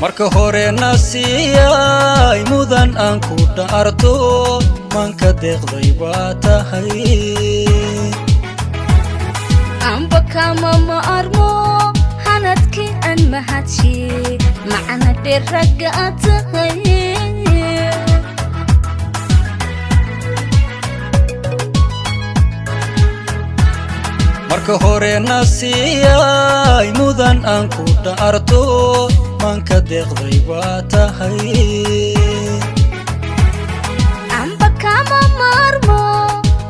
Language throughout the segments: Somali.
marka hore nasiyay mudan aan ku dhaarto manka deeqday baa tahay amba kama ma armo hanadki an mahadshi macna diraga tahay marka hore nasiyay mudan aan ku dhaarto manka deeqday baa tahay amba kama ma armo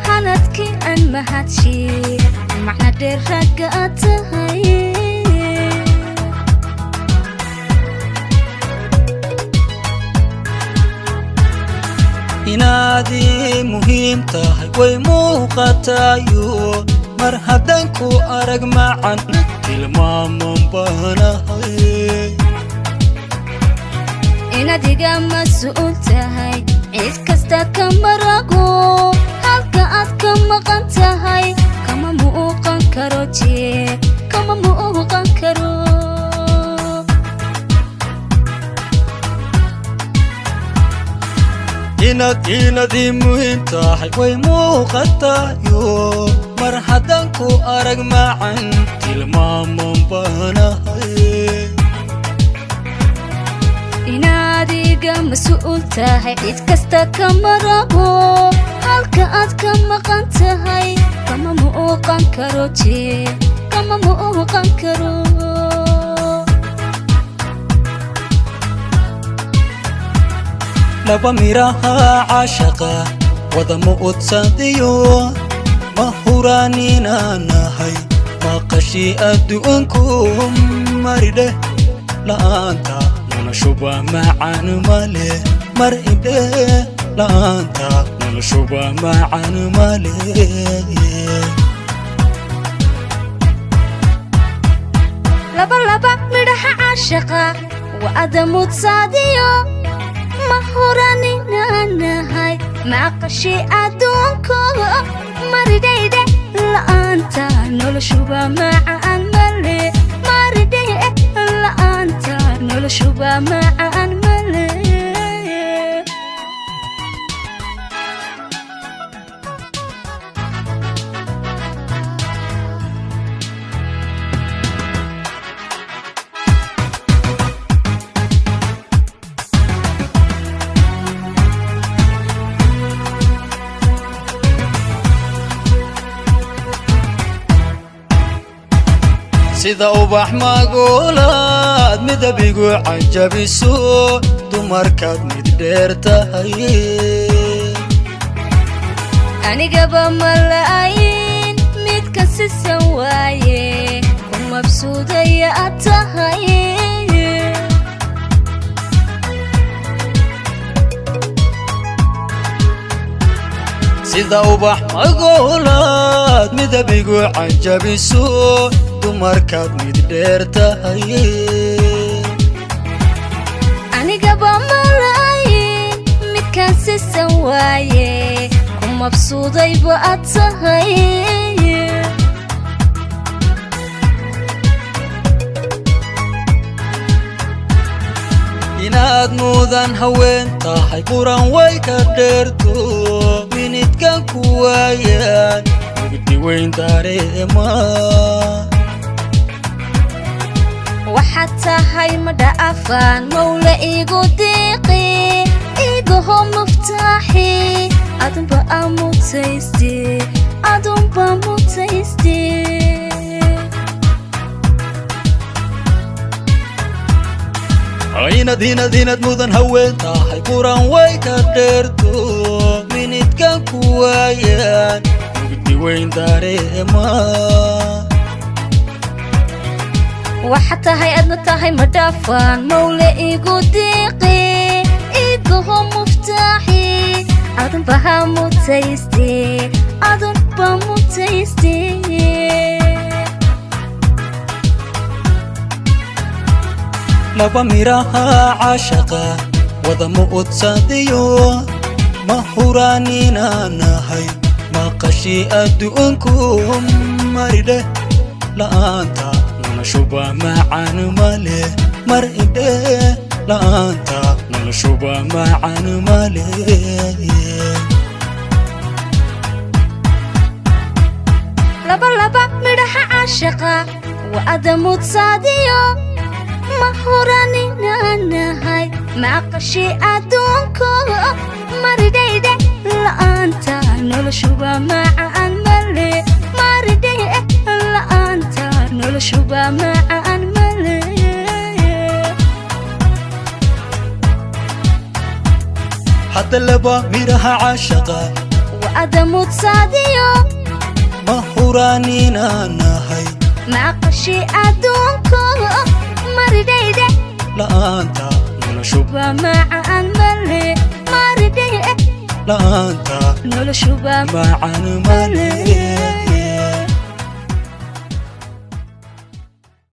hanadki an mahadshi macna diraga tahay inaadi muhiim tahay way muuqatayo mar haddaan ku arag macan tilmaaman baanahay inadiga mas'uul tahay cid kasta ka marago halka aad ka maqan tahay kama muuqan karo kama muuqan karo inadi muhiim tahay way muuqatayo mar haddaan ku arag macan tilmaaman baanahay inadiga mas'uul tahay cid kasta ka marago halka aad ka maqan tahay kama muuqan karo kama muuqan karo laba miraha caashaqa wada muudsadiyo mahuraanina nahay maqashi adduunku maridhe la'aanta noloshuba macaan male mar indhe la'aanta noloshuba macaan male laba midhaha caashaqa wada muudsadiyo mahuraanina nahay maqashi adduunku maridhe la'aanta noloshuba macaan male maridhe la'aanta noloshuba macaan male sida ubax magulaad midabigu cajabiso dumarkaad mid dheer tahay anigaba malaayin mid ka sisan waaye ku mabsuudaya aad tahay sida ubax magulaad midabigu cajabiso dumarkaad mid dheer tahay anigaba malaayin midkaan sisan waaye ku mabsuudayba aad tahay inaad mudan haween tahay quran way ka dheerto minidkan ku waayaan mugdi weyn dareema waxaad tahay madhaafaan mawla igu deeqi igaho muftaaxi adunba amutayste inad mudan haween tahay quran way ka dheerto minidkan ku waayaan mugdi weyn dareema waxaad tahay adna tahay madhaafaan mawla igu deeqi igaho muftaaxi adunba mutayste laba miraha caashaqa wada muudsadiyo mahuraanina nahay maqashi adduunku maridhe la'aanta noloshuba macaan male mar indhe لا أنت نلشوبة معن مالي لبا لبا مدح عاشقة وأدموت صاديو ما هوراني نانهاي ما قشي أدونكو مرديدي لا أنت نلشوبة معن مالي مرديدي لا أنت نلشوبة معن مالي حتى اللبا ميرها عاشقة وأدموت صاديو ما هوراني نانهاي ما قشي أدونكو مرديدي لا أنت نلشوبة معن مالي مرديدي لا أنت نلشوبة معن مالي